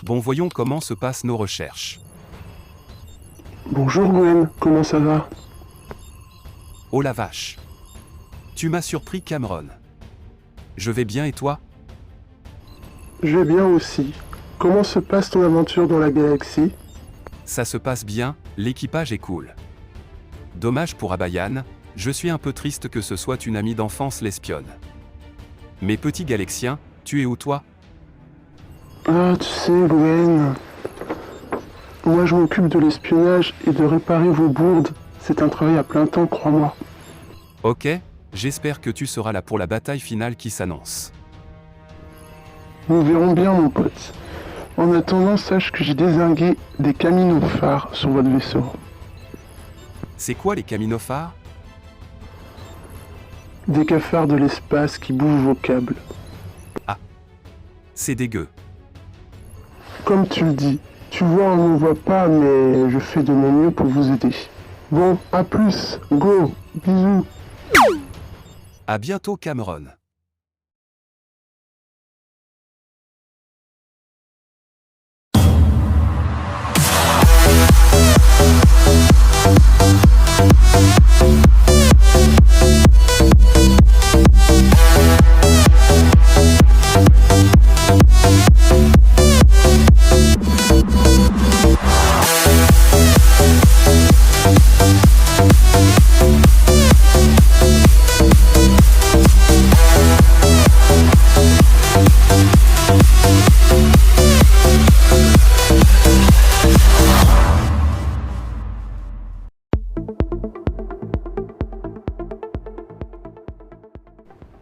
Bon, voyons comment se passent nos recherches. Bonjour Gwen, comment ça va? Oh la vache! Tu m'as surpris, Cameron. Je vais bien et toi? Je vais bien aussi. Comment se passe ton aventure dans la galaxie? Ça se passe bien, l'équipage est cool. Dommage pour Abayan, je suis un peu triste que ce soit une amie d'enfance l'espionne. Mais petit Galaxien, tu es où toi? Ah, tu sais Gwen, moi je m'occupe de l'espionnage et de réparer vos bourdes. C'est un travail à plein temps, crois-moi. Ok, j'espère que tu seras là pour la bataille finale qui s'annonce. Nous verrons bien mon pote. En attendant, sache que j'ai dézingué des caminophares sur votre vaisseau. C'est quoi les caminophares? Des cafards de l'espace qui bougent vos câbles. C'est dégueu. Comme tu le dis, tu vois, on ne voit pas, mais je fais de mon mieux pour vous aider. Bon, à plus, go, bisous. À bientôt, Cameron.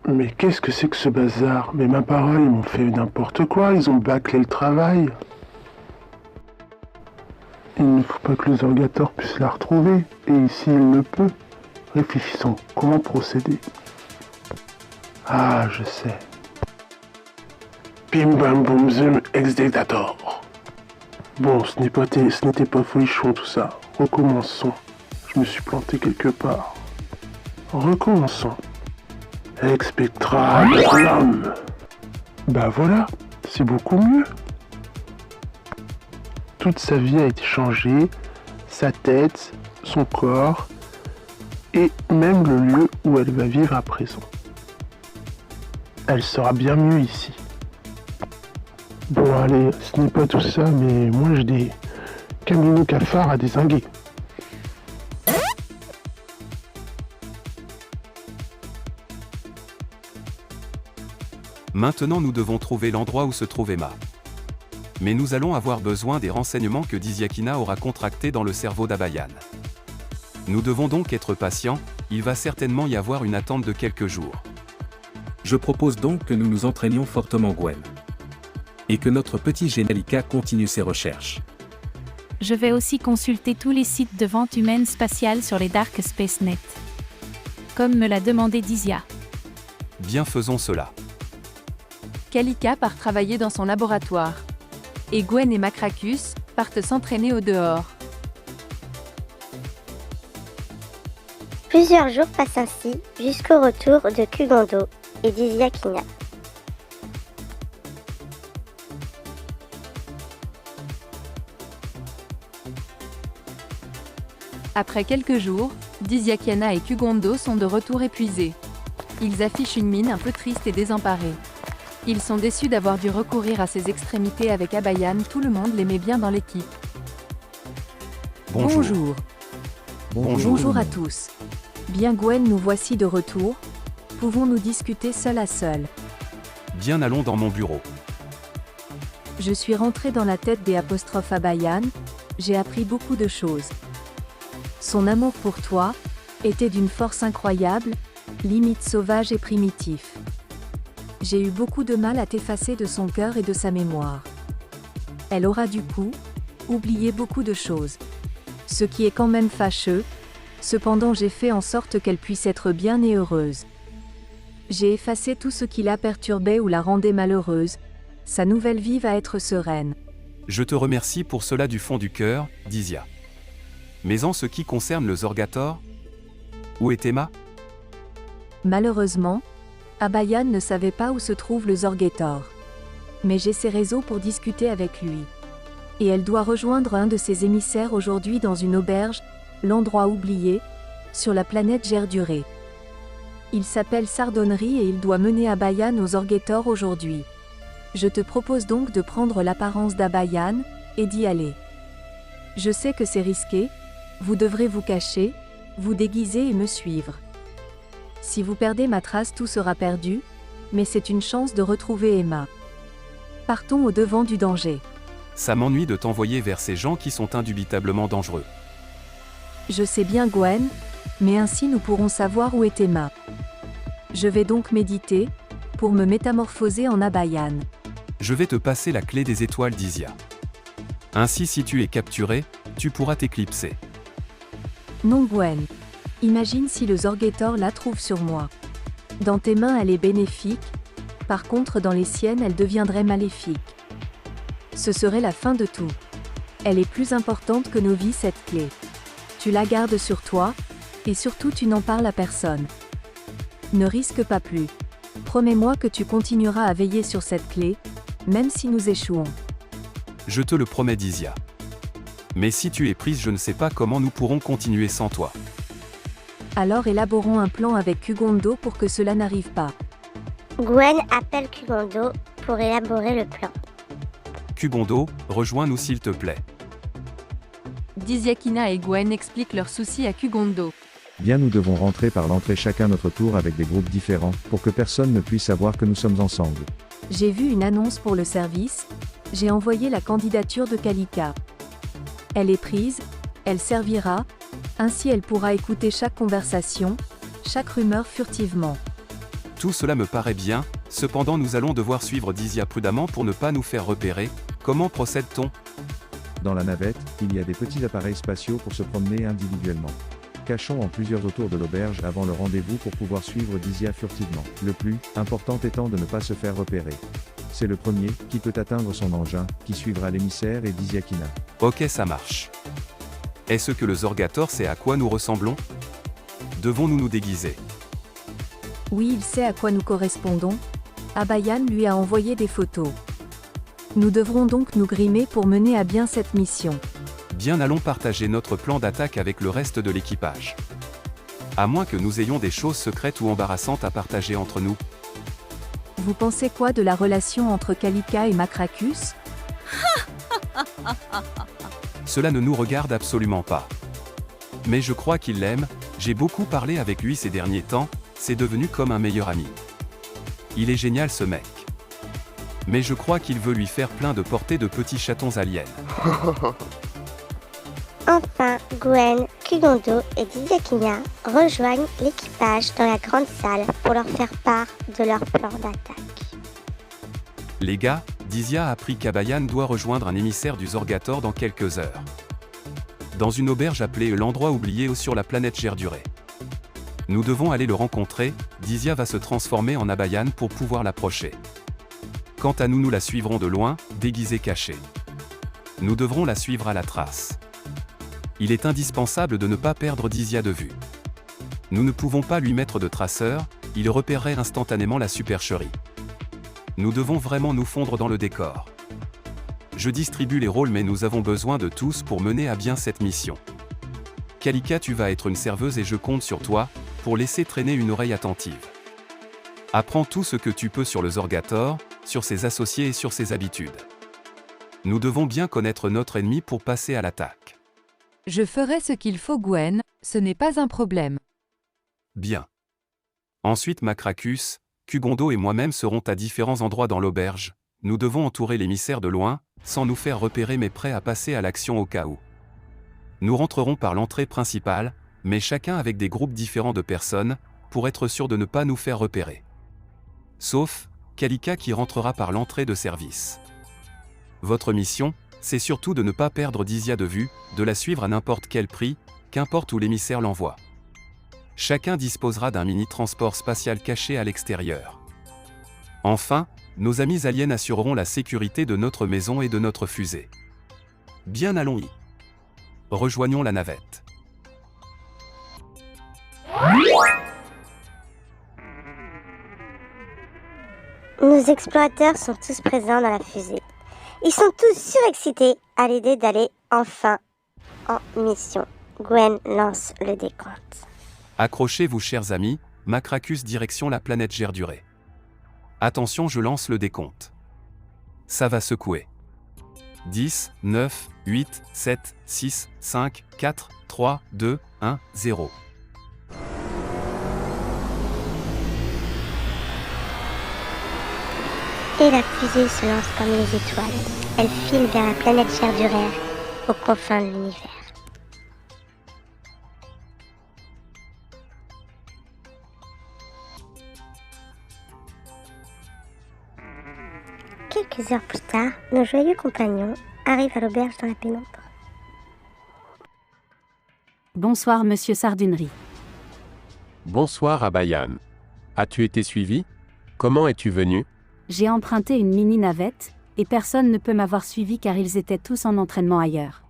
Mais qu'est-ce que c'est que ce bazar? Mais ma parole, ils m'ont fait n'importe quoi, ils ont bâclé le travail. Il ne faut pas que le Zorgator puisse la retrouver, et ici il ne peut. Réfléchissons, comment procéder? Ah, je sais. Bim bam boum zoom ex-dictator. Bon, ce n'était pas folichon tout ça. Recommençons. Je me suis planté quelque part. Recommençons. Expectra l'homme. Bah voilà, c'est beaucoup mieux. Toute sa vie a été changée, sa tête, son corps, et même le lieu où elle va vivre à présent. Elle sera bien mieux ici. Bon allez, ce n'est pas tout ça, mais moi j'ai des cafards à dézinguer. Maintenant nous devons trouver l'endroit où se trouve Emma. Mais nous allons avoir besoin des renseignements que Diziakina aura contractés dans le cerveau d'Abayan. Nous devons donc être patients, il va certainement y avoir une attente de quelques jours. Je propose donc que nous nous entraînions fortement Gwen. Et que notre petit Génalica continue ses recherches. Je vais aussi consulter tous les sites de vente humaine spatiale sur les Dark SpaceNet. Comme me l'a demandé Dizia. Bien, faisons cela. Kalika part travailler dans son laboratoire. Et Gwen et Macracus partent s'entraîner au dehors. Plusieurs jours passent ainsi jusqu'au retour de Kugando et d'Iziakina. Après quelques jours, Diziakina et Kugondo sont de retour épuisés. Ils affichent une mine un peu triste et désemparée. Ils sont déçus d'avoir dû recourir à ces extrémités avec Abayan, tout le monde l'aimait bien dans l'équipe. Bonjour. Bonjour à tous. Bien Gwen, nous voici de retour. Pouvons-nous discuter seul à seul? Bien, allons dans mon bureau. Je suis rentrée dans la tête des apostrophes Abayan, j'ai appris beaucoup de choses. Son amour pour toi était d'une force incroyable, limite sauvage et primitif. J'ai eu beaucoup de mal à t'effacer de son cœur et de sa mémoire. Elle aura du coup oublié beaucoup de choses. Ce qui est quand même fâcheux, cependant j'ai fait en sorte qu'elle puisse être bien et heureuse. J'ai effacé tout ce qui la perturbait ou la rendait malheureuse, sa nouvelle vie va être sereine. Je te remercie pour cela du fond du cœur, Dizia. Mais en ce qui concerne le Zorgator, où est Emma? Malheureusement, Abayan ne savait pas où se trouve le Zorgator. Mais j'ai ses réseaux pour discuter avec lui. et elle doit rejoindre un de ses émissaires aujourd'hui dans une auberge, l'endroit oublié, sur la planète Gerduré. Il s'appelle Sardonnerie et il doit mener Abayan aux Orgetor aujourd'hui. Je te propose donc de prendre l'apparence d'Abayan, et d'y aller. Je sais que c'est risqué, vous devrez vous cacher, vous déguiser et me suivre. Si vous perdez ma trace, tout sera perdu, mais c'est une chance de retrouver Emma. Partons au devant du danger. Ça m'ennuie de t'envoyer vers ces gens qui sont indubitablement dangereux. Je sais bien Gwen, mais ainsi nous pourrons savoir où est Emma. Je vais donc méditer, pour me métamorphoser en Abayan. Je vais te passer la clé des étoiles d'Isia. Ainsi si tu es capturé, tu pourras t'éclipser. Non Gwen. Imagine si le Zorgetor la trouve sur moi. Dans tes mains elle est bénéfique, par contre dans les siennes elle deviendrait maléfique. Ce serait la fin de tout. Elle est plus importante que nos vies cette clé. Tu la gardes sur toi, et surtout tu n'en parles à personne. Ne risque pas plus. Promets-moi que tu continueras à veiller sur cette clé, même si nous échouons. Je te le promets d'Isia. Mais si tu es prise, je ne sais pas comment nous pourrons continuer sans toi. Alors élaborons un plan avec Kugondo pour que cela n'arrive pas. Gwen appelle Kugondo pour élaborer le plan. Kugondo, rejoins-nous s'il te plaît. Diziakina et Gwen expliquent leurs soucis à Kugondo. Bien, nous devons rentrer par l'entrée chacun notre tour avec des groupes différents, pour que personne ne puisse savoir que nous sommes ensemble. J'ai vu une annonce pour le service, j'ai envoyé la candidature de Kalika. Elle est prise, elle servira, ainsi elle pourra écouter chaque conversation, chaque rumeur furtivement. Tout cela me paraît bien, cependant nous allons devoir suivre Dizia prudemment pour ne pas nous faire repérer. Comment procède-t-on? Dans la navette, il y a des petits appareils spatiaux pour se promener individuellement. Cachons en plusieurs autour de l'auberge avant le rendez-vous pour pouvoir suivre Dizia furtivement. Le plus important étant de ne pas se faire repérer. C'est le premier qui peut atteindre son engin, qui suivra l'émissaire et Diziakina. Ok, ça marche. Est-ce que le Zorgator sait à quoi nous ressemblons? Devons-nous nous déguiser? Oui, il sait à quoi nous correspondons. Abayan lui a envoyé des photos. Nous devrons donc nous grimer pour mener à bien cette mission. Bien, allons partager notre plan d'attaque avec le reste de l'équipage. À moins que nous ayons des choses secrètes ou embarrassantes à partager entre nous. Vous pensez quoi de la relation entre Kalika et Macracus? Cela ne nous regarde absolument pas. Mais je crois qu'il l'aime, j'ai beaucoup parlé avec lui ces derniers temps, c'est devenu comme un meilleur ami. Il est génial ce mec. Mais je crois qu'il veut lui faire plein de portées de petits chatons aliens. Enfin, Gwen, Kugondo et Diziakina rejoignent l'équipage dans la grande salle pour leur faire part de leur plan d'attaque. Les gars, Dizia a appris qu'Abayan doit rejoindre un émissaire du Zorgator dans quelques heures. Dans une auberge appelée l'endroit oublié sur la planète Gerduré. Nous devons aller le rencontrer, Dizia va se transformer en Abayan pour pouvoir l'approcher. Quant à nous, nous la suivrons de loin, déguisés cachés. Nous devrons la suivre à la trace. Il est indispensable de ne pas perdre Dizia de vue. Nous ne pouvons pas lui mettre de traceur, il repérerait instantanément la supercherie. Nous devons vraiment nous fondre dans le décor. Je distribue les rôles mais nous avons besoin de tous pour mener à bien cette mission. Kalika, tu vas être une serveuse et je compte sur toi, pour laisser traîner une oreille attentive. Apprends tout ce que tu peux sur le Zorgator, sur ses associés et sur ses habitudes. Nous devons bien connaître notre ennemi pour passer à l'attaque. Je ferai ce qu'il faut Gwen, ce n'est pas un problème. Bien. Ensuite Macracus, Kugondo et moi-même seront à différents endroits dans l'auberge. Nous devons entourer l'émissaire de loin, sans nous faire repérer mais prêts à passer à l'action au cas où. Nous rentrerons par l'entrée principale, mais chacun avec des groupes différents de personnes, pour être sûr de ne pas nous faire repérer. Sauf Kalika qui rentrera par l'entrée de service. Votre mission, c'est surtout de ne pas perdre Dizia de vue, de la suivre à n'importe quel prix, qu'importe où l'émissaire l'envoie. Chacun disposera d'un mini-transport spatial caché à l'extérieur. Enfin, nos amis aliens assureront la sécurité de notre maison et de notre fusée. Bien, allons-y. Rejoignons la navette. Nos explorateurs sont tous présents dans la fusée. Ils sont tous surexcités à l'idée d'aller enfin en mission. Gwen lance le décompte. Accrochez-vous chers amis, Macracus direction la planète Gerdurée. Attention, je lance le décompte. Ça va secouer. 10, 9, 8, 7, 6, 5, 4, 3, 2, 1, 0. Et la fusée se lance comme les étoiles. Elle file vers la planète Gerdurée, aux confins de l'univers. Quelques heures plus tard, nos joyeux compagnons arrivent à l'auberge dans la pénombre. Bonsoir, monsieur Sardunerie. Bonsoir Abayan. As-tu été suivi? Comment es-tu venu? J'ai emprunté une mini-navette, et personne ne peut m'avoir suivi car ils étaient tous en entraînement ailleurs.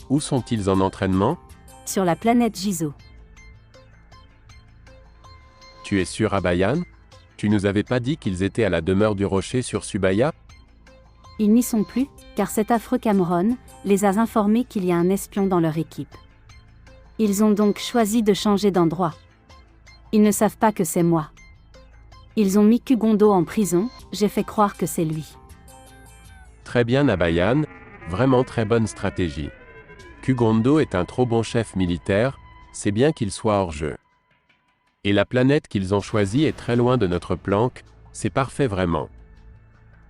Où sont-ils en entraînement? Sur la planète Gizo. Tu es sûr Abayan? Tu nous avais pas dit qu'ils étaient à la demeure du rocher sur Subaya? Ils n'y sont plus, car cet affreux Cameron les a informés qu'il y a un espion dans leur équipe. Ils ont donc choisi de changer d'endroit. Ils ne savent pas que c'est moi. Ils ont mis Kugondo en prison, j'ai fait croire que c'est lui. Très bien Abayan, vraiment très bonne stratégie. Kugondo est un trop bon chef militaire, c'est bien qu'il soit hors jeu. Et la planète qu'ils ont choisie est très loin de notre planque, c'est parfait vraiment.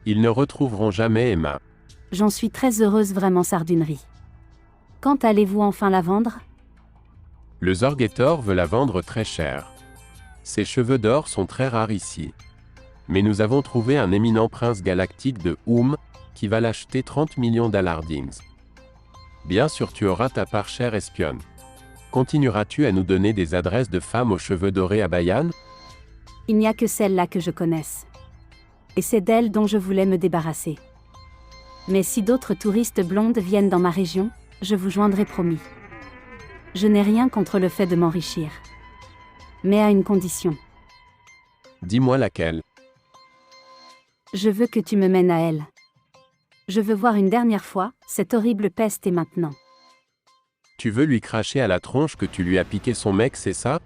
Ils ne retrouveront jamais Emma. J'en suis très heureuse vraiment Sardunerie. Quand allez-vous enfin la vendre? Le Zorgator veut la vendre très cher. Ses cheveux d'or sont très rares ici. Mais nous avons trouvé un éminent prince galactique de Oum, qui va l'acheter 30 millions d'Alardings. Bien sûr tu auras ta part chère espionne. Continueras-tu à nous donner des adresses de femmes aux cheveux dorés à Bayan? Il n'y a que celle-là que je connaisse. Et c'est d'elle dont je voulais me débarrasser. Mais si d'autres touristes blondes viennent dans ma région, je vous joindrai promis. Je n'ai rien contre le fait de m'enrichir. Mais à une condition. Dis-moi laquelle. Je veux que tu me mènes à elle. Je veux voir une dernière fois cette horrible peste et maintenant. Tu veux lui cracher à la tronche que tu lui as piqué son mec, c'est ça?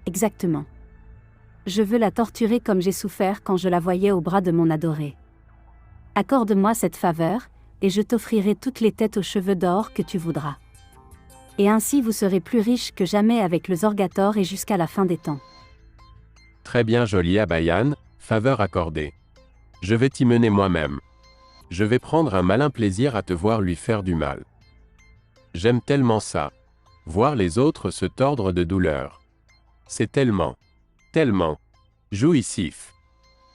Exactement. Je veux la torturer comme j'ai souffert quand je la voyais au bras de mon adoré. Accorde-moi cette faveur, et je t'offrirai toutes les têtes aux cheveux d'or que tu voudras. Et ainsi vous serez plus riche que jamais avec le Zorgator et jusqu'à la fin des temps. Très bien joli Abayan, faveur accordée. Je vais t'y mener moi-même. Je vais prendre un malin plaisir à te voir lui faire du mal. J'aime tellement ça. Voir les autres se tordre de douleur. C'est tellement jouissif.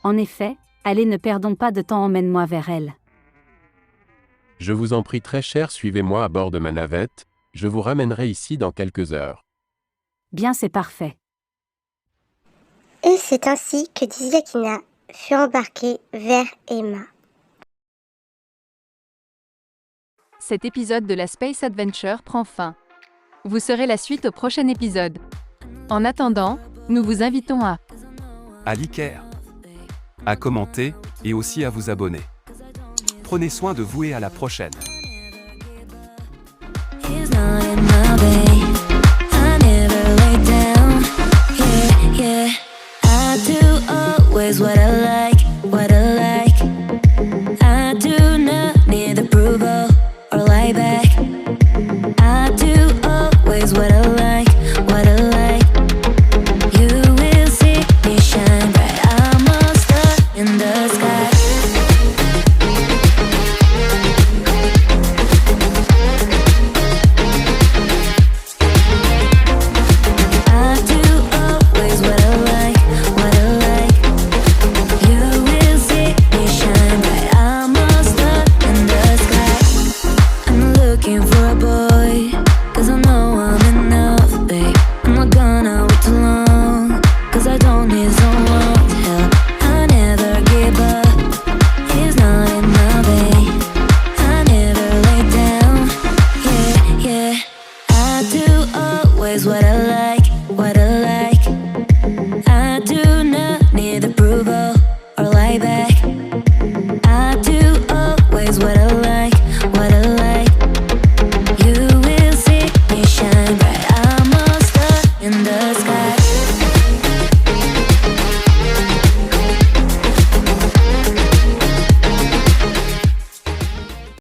En effet, allez ne perdons pas de temps, emmène-moi vers elle. Je vous en prie très cher, suivez-moi à bord de ma navette, je vous ramènerai ici dans quelques heures. Bien, c'est parfait. Et c'est ainsi que Diziakina fut embarquée vers Emma. Cet épisode de la Space Adventure prend fin. Vous serez la suite au prochain épisode. En attendant, nous vous invitons à liker, à commenter, et aussi à vous abonner. Prenez soin de vous et à la prochaine. He's not in my way. I never lay down. Yeah, yeah. I do always what I like.